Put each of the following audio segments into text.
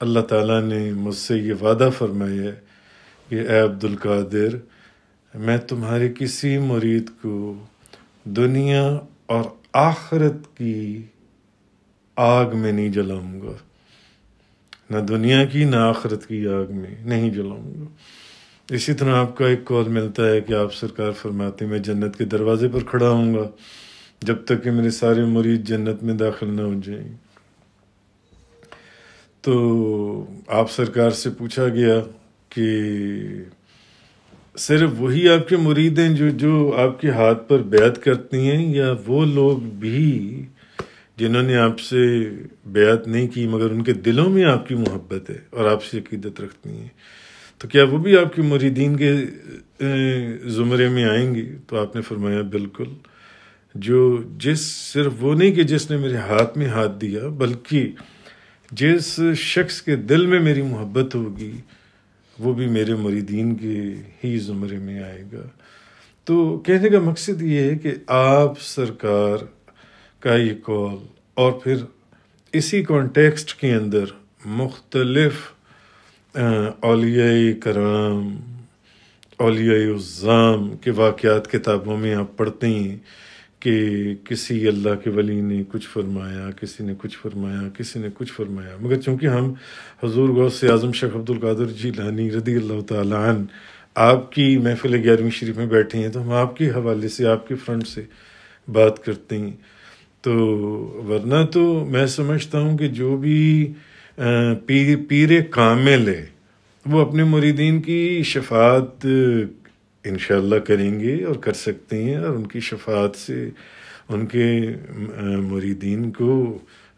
اللہ تعالیٰ نے مجھ سے یہ وعدہ فرمایا ہے کہ اے عبد القادر، میں تمہارے کسی مرید کو دنیا اور آخرت کی آگ میں نہیں جلاؤں گا، نہ دنیا کی نہ آخرت کی آگ میں نہیں جلاؤں گا۔ اسی طرح آپ کا ایک قول ملتا ہے کہ آپ سرکار فرماتے ہیں میں جنت کے دروازے پر کھڑا ہوں گا جب تک کہ میرے سارے مرید جنت میں داخل نہ ہو جائیں۔ تو آپ سرکار سے پوچھا گیا کہ صرف وہی آپ کے مرید ہیں جو آپ کے ہاتھ پر بیعت کرتی ہیں، یا وہ لوگ بھی جنہوں نے آپ سے بیعت نہیں کی مگر ان کے دلوں میں آپ کی محبت ہے اور آپ سے عقیدت رکھتی ہیں، تو کیا وہ بھی آپ کے مریدین کے زمرے میں آئیں گی؟ تو آپ نے فرمایا بالکل، صرف وہ نہیں کہ جس نے میرے ہاتھ میں ہاتھ دیا، بلکہ جس شخص کے دل میں میری محبت ہوگی وہ بھی میرے مریدین کے ہی زمرے میں آئے گا۔ تو کہنے کا مقصد یہ ہے کہ آپ سرکار کا یہ قول، اور پھر اسی کانٹیکسٹ کے اندر مختلف اولیاء کرام، اولیاء عظام کے واقعات کتابوں میں آپ پڑھتے ہیں کہ کسی اللہ کے ولی نے کچھ فرمایا، کسی نے کچھ فرمایا، کسی نے کچھ فرمایا، مگر چونکہ ہم حضور غوث اعظم شیخ عبد القادر جیلانی رضی اللہ تعالیٰ عنہ آپ کی محفل 11ویں شریف میں بیٹھے ہیں، تو ہم آپ کے حوالے سے، آپ کے فرنٹ سے بات کرتے ہیں۔ تو ورنہ تو میں سمجھتا ہوں کہ جو بھی پیر کامل ہے وہ اپنے مریدین کی شفاعت انشاءاللہ کریں گے اور کر سکتے ہیں، اور ان کی شفاعت سے ان کے مریدین کو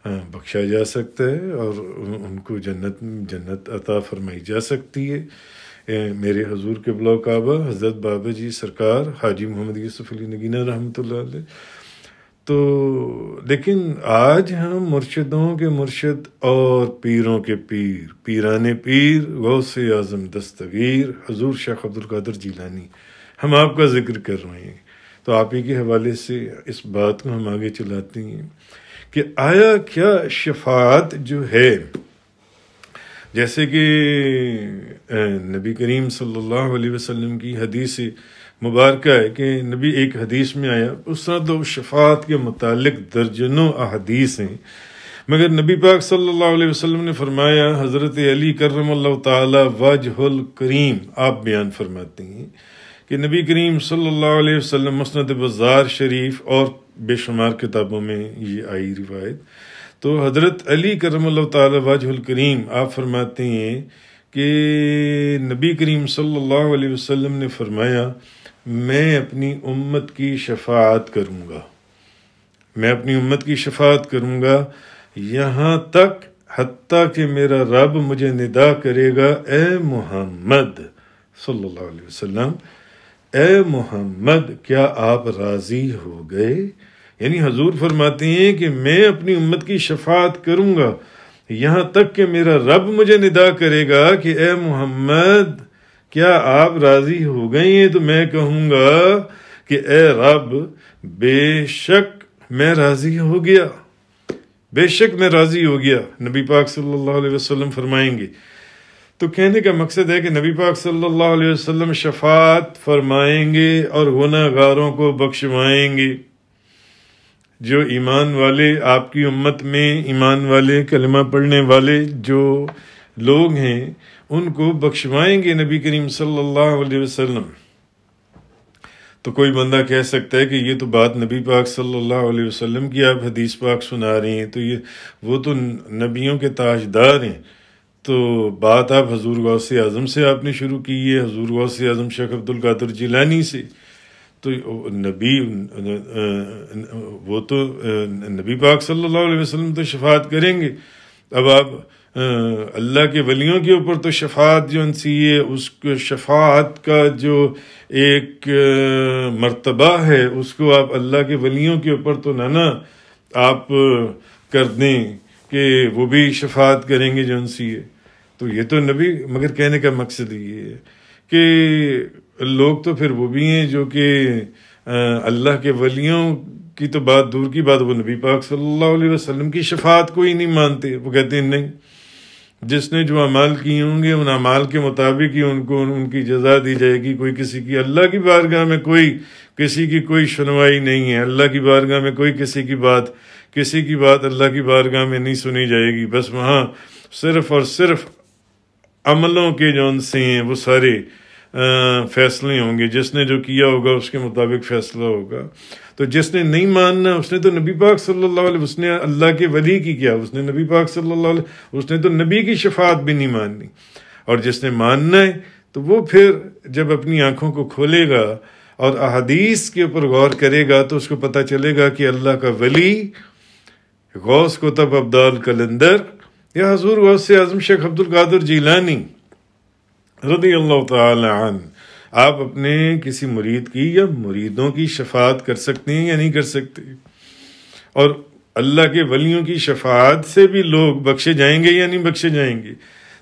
بخشا جا سکتا ہے اور ان کو جنت عطا فرمائی جا سکتی ہے۔ میرے حضور قبلہ و کعبہ حضرت بابا جی سرکار حاجی محمد یوسف علی نگینہ رحمۃ اللہ علیہ۔ تو لیکن آج ہم مرشدوں کے مرشد اور پیروں کے پیر، پیران پیر غوث اعظم دستگیر حضور شیخ عبد القادر جیلانی ہم آپ کا ذکر کر رہے ہیں، تو آپ ہی کے حوالے سے اس بات کو ہم آگے چلاتے ہیں کہ آیا کیا شفاعت جو ہے، جیسے کہ نبی کریم صلی اللہ علیہ وسلم کی حدیث مبارکہ ہے کہ نبی ایک حدیث میں آیا، اس طرح تو شفاعت کے متعلق درجنوں احادیث ہیں، مگر نبی پاک صلی اللہ علیہ وسلم نے فرمایا، حضرت علی کرم اللہ تعالی وجہ الکریم آپ بیان فرماتے ہیں کہ نبی کریم صلی اللہ علیہ وسلم مسند بزار شریف اور بے شمار کتابوں میں یہ آئی روایت، تو حضرت علی کرم اللہ تعالی وجہ الکریم آپ فرماتے ہیں کہ نبی کریم صلی اللہ علیہ وسلم نے فرمایا میں اپنی امت کی شفاعت کروں گا، میں اپنی امت کی شفاعت کروں گا یہاں تک حتیٰ کہ میرا رب مجھے ندا کرے گا اے محمد صلی اللہ علیہ وسلم، اے محمد کیا آپ راضی ہو گئے؟ یعنی حضور فرماتے ہیں کہ میں اپنی امت کی شفاعت کروں گا یہاں تک کہ میرا رب مجھے ندا کرے گا کہ اے محمد کیا آپ راضی ہو گئے ہیں؟ تو میں کہوں گا کہ اے رب بے شک میں راضی ہو گیا، بے شک میں راضی ہو گیا، نبی پاک صلی اللہ علیہ وسلم فرمائیں گے۔ تو کہنے کا مقصد ہے کہ نبی پاک صلی اللہ علیہ وسلم شفاعت فرمائیں گے اور گناہ گاروں کو بخشوائیں گے، جو ایمان والے آپ کی امت میں ایمان والے کلمہ پڑھنے والے جو لوگ ہیں ان کو بخشوائیں گے نبی کریم صلی اللہ علیہ وسلم۔ تو کوئی بندہ کہہ سکتا ہے کہ یہ تو بات نبی پاک صلی اللہ علیہ وسلم کی آپ حدیث پاک سنا رہے ہیں، تو وہ تو نبیوں کے تاجدار ہیں، تو بات آپ حضور غوث اعظم سے آپ نے شروع کی ہے، حضور غوث اعظم شیخ عبد القادر جیلانی سے، تو وہ تو نبی پاک صلی اللہ علیہ وسلم تو شفاعت کریں گے۔ اب آپ اللہ کے ولیوں کے اوپر تو شفاعت جو انسی ہے، اس کو شفاعت کا جو ایک مرتبہ ہے اس کو آپ اللہ کے ولیوں کے اوپر تو نہ آپ کر دیں کہ وہ بھی شفاعت کریں گے جو انسی ہے، تو یہ تو نبی، مگر کہنے کا مقصد یہ ہے کہ لوگ تو پھر وہ بھی ہیں جو کہ اللہ کے ولیوں کی تو بات دور کی بات، وہ نبی پاک صلی اللہ علیہ وسلم کی شفاعت کو ہی نہیں مانتے، وہ کہتے ہیں نہیں جس نے جو اعمال کیے ہوں گے ان اعمال کے مطابق ہی ان کو ان کی جزا دی جائے گی. کوئی کسی کی اللہ کی بارگاہ میں کسی کی کوئی سنوائی نہیں ہے. اللہ کی بارگاہ میں کوئی کسی کی بات اللہ کی بارگاہ میں نہیں سنی جائے گی. بس وہاں صرف اور صرف عملوں کے جو ان سے ہیں وہ سارے فیصلے ہوں گے. جس نے جو کیا ہوگا اس کے مطابق فیصلہ ہوگا. تو جس نے نہیں ماننا اس نے تو نبی پاک صلی اللہ علیہ اس نے اللہ کے ولی کی کیا، اس نے نبی پاک صلی اللہ علیہ اس نے تو نبی کی شفاعت بھی نہیں ماننی. اور جس نے ماننا ہے تو وہ پھر جب اپنی آنکھوں کو کھولے گا اور احادیث کے اوپر غور کرے گا تو اس کو پتہ چلے گا کہ اللہ کا ولی غوث قطب عبدال قلندر یا حضور غوث اعظم شیخ عبد القادر جیلانی رضی اللہ تعالی عنہ، آپ اپنے کسی مرید کی یا مریدوں کی شفاعت کر سکتے ہیں یا نہیں کر سکتے؟ اور اللہ کے ولیوں کی شفاعت سے بھی لوگ بخشے جائیں گے یا نہیں بخشے جائیں گے؟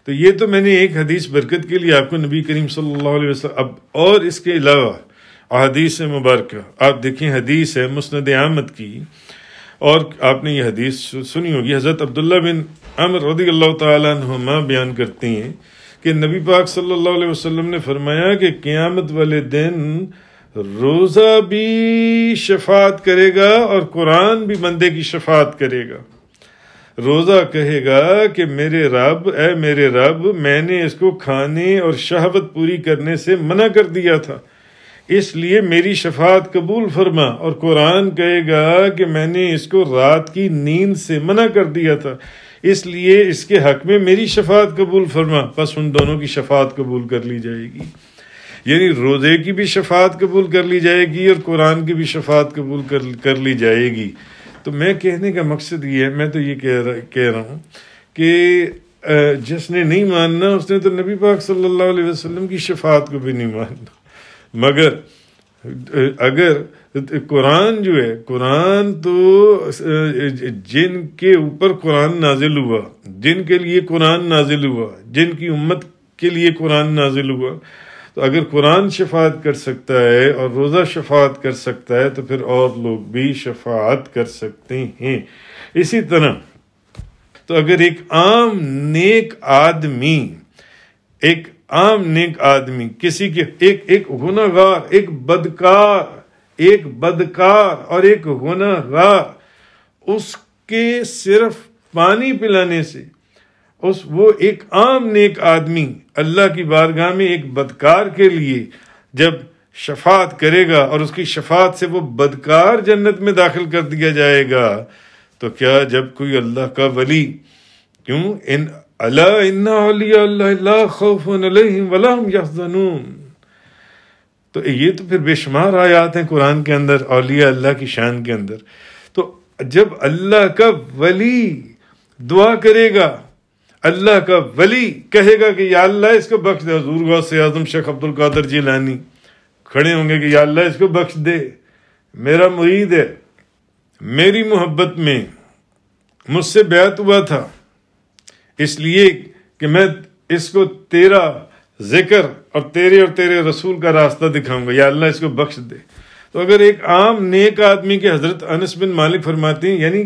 تو یہ تو میں نے ایک حدیث برکت کے لیے آپ کو نبی کریم صلی اللہ علیہ وسلم اب اور اس کے علاوہ احادیث مبارکہ آپ دیکھیں. حدیث ہے مسند احمد کی اور آپ نے یہ حدیث سنی ہوگی. حضرت عبداللہ بن عمر رضی اللہ تعالیٰ عنہما بیان کرتے ہیں کہ نبی پاک صلی اللہ علیہ وسلم نے فرمایا کہ قیامت والے دن روزہ بھی شفاعت کرے گا اور قرآن بھی بندے کی شفاعت کرے گا. روزہ کہے گا کہ اے میرے رب میں نے اس کو کھانے اور شہوت پوری کرنے سے منع کر دیا تھا، اس لیے میری شفاعت قبول فرما. اور قرآن کہے گا کہ میں نے اس کو رات کی نیند سے منع کر دیا تھا، اس لیے اس کے حق میں میری شفاعت قبول فرما. بس ان دونوں کی شفاعت قبول کر لی جائے گی. یعنی روزے کی بھی شفاعت قبول کر لی جائے گی اور قرآن کی بھی شفاعت قبول کر لی جائے گی. تو میں کہنے کا مقصد یہ ہے، میں تو یہ کہہ رہا ہوں کہ جس نے نہیں ماننا اس نے تو نبی پاک صلی اللہ علیہ وسلم کی شفاعت کو بھی نہیں ماننا. مگر اگر قرآن جو ہے، قرآن تو جن کے اوپر قرآن نازل ہوا، جن کے لیے قرآن نازل ہوا، جن کی امت کے لیے قرآن نازل ہوا، تو اگر قرآن شفاعت کر سکتا ہے اور روزہ شفاعت کر سکتا ہے تو پھر اور لوگ بھی شفاعت کر سکتے ہیں. اسی طرح تو اگر ایک عام نیک آدمی کسی کے ایک گنہگار، ایک بدکار اور ایک گنہگار اس کے صرف پانی پلانے سے وہ ایک عام نیک آدمی اللہ کی بارگاہ میں ایک بدکار کے لیے جب شفاعت کرے گا اور اس کی شفاعت سے وہ بدکار جنت میں داخل کر دیا جائے گا، تو کیا جب کوئی اللہ کا ولی الا ان اولیاء اللہ لا خوف علیہم ولا هم یحزنون، تو یہ تو پھر بے شمار آیات ہیں قرآن کے اندر اولیاء اللہ کی شان کے اندر. تو جب اللہ کا ولی دعا کرے گا، اللہ کا ولی کہے گا کہ یا اللہ اس کو بخش دے. حضور غوث اعظم شیخ عبد القادر جیلانی کھڑے ہوں گے کہ یا اللہ اس کو بخش دے، میرا مرید ہے، میری محبت میں مجھ سے بیعت ہوا تھا، اس لیے کہ میں اس کو تیرا ذکر اور تیرے رسول کا راستہ دکھاؤں گا، یا اللہ اس کو بخش دے. تو اگر ایک عام نیک آدمی کے حضرت انس بن مالک فرماتے ہیں یعنی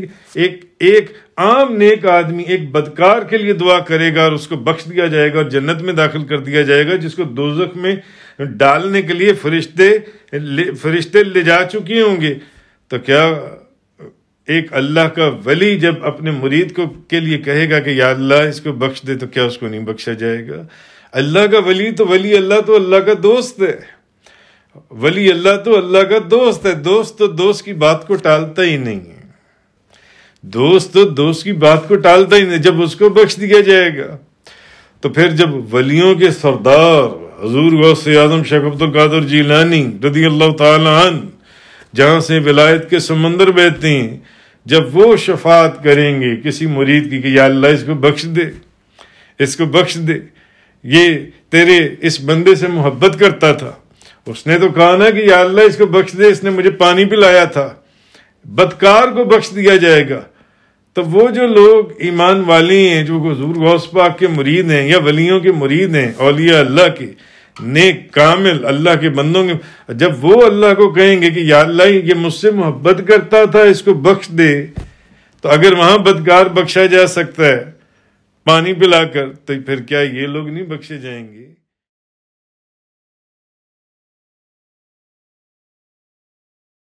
ایک عام نیک آدمی ایک بدکار کے لیے دعا کرے گا اور اس کو بخش دیا جائے گا اور جنت میں داخل کر دیا جائے گا، جس کو دوزخ میں ڈالنے کے لیے فرشتے لے جا چکے ہوں گے. تو کیا ایک اللہ کا ولی جب اپنے مرید کے لیے کہے گا کہ یا اللہ اس کو بخش دے تو کیا اس کو نہیں بخشا جائے گا؟ اللہ کا ولی اللہ تو اللہ کا دوست ہے، ولی اللہ تو اللہ کا دوست ہے. دوست تو دوست کی بات کو ٹالتا ہی نہیں ہے، دوست تو دوست کی بات کو ٹالتا ہی نہیں. جب اس کو بخش دیا جائے گا تو پھر جب ولیوں کے سردار حضور غوث اعظم شیخ عبد القادر جیلانی رضی اللہ تعالی عنہ جہاں سے ولایت کے سمندر بہتے ہیں، جب وہ شفاعت کریں گے کسی مرید کی کہ یا اللہ اس کو بخش دے، اس کو بخش دے، یہ تیرے اس بندے سے محبت کرتا تھا، اس نے تو کہا نا کہ یا اللہ اس کو بخش دے، اس نے مجھے پانی پلایا تھا، بدکار کو بخش دیا جائے گا. تو وہ جو لوگ ایمان والے ہیں، جو حضور غوث پاک کے مرید ہیں یا ولیوں کے مرید ہیں، اولیاء اللہ کے نیک کامل اللہ کے بندوں کے، جب وہ اللہ کو کہیں گے کہ یا اللہ یہ مجھ سے محبت کرتا تھا، اس کو بخش دے، تو اگر وہاں بدکار بخشا جا سکتا ہے پانی پلا کر، تو پھر کیا یہ لوگ نہیں بخشے جائیں گے؟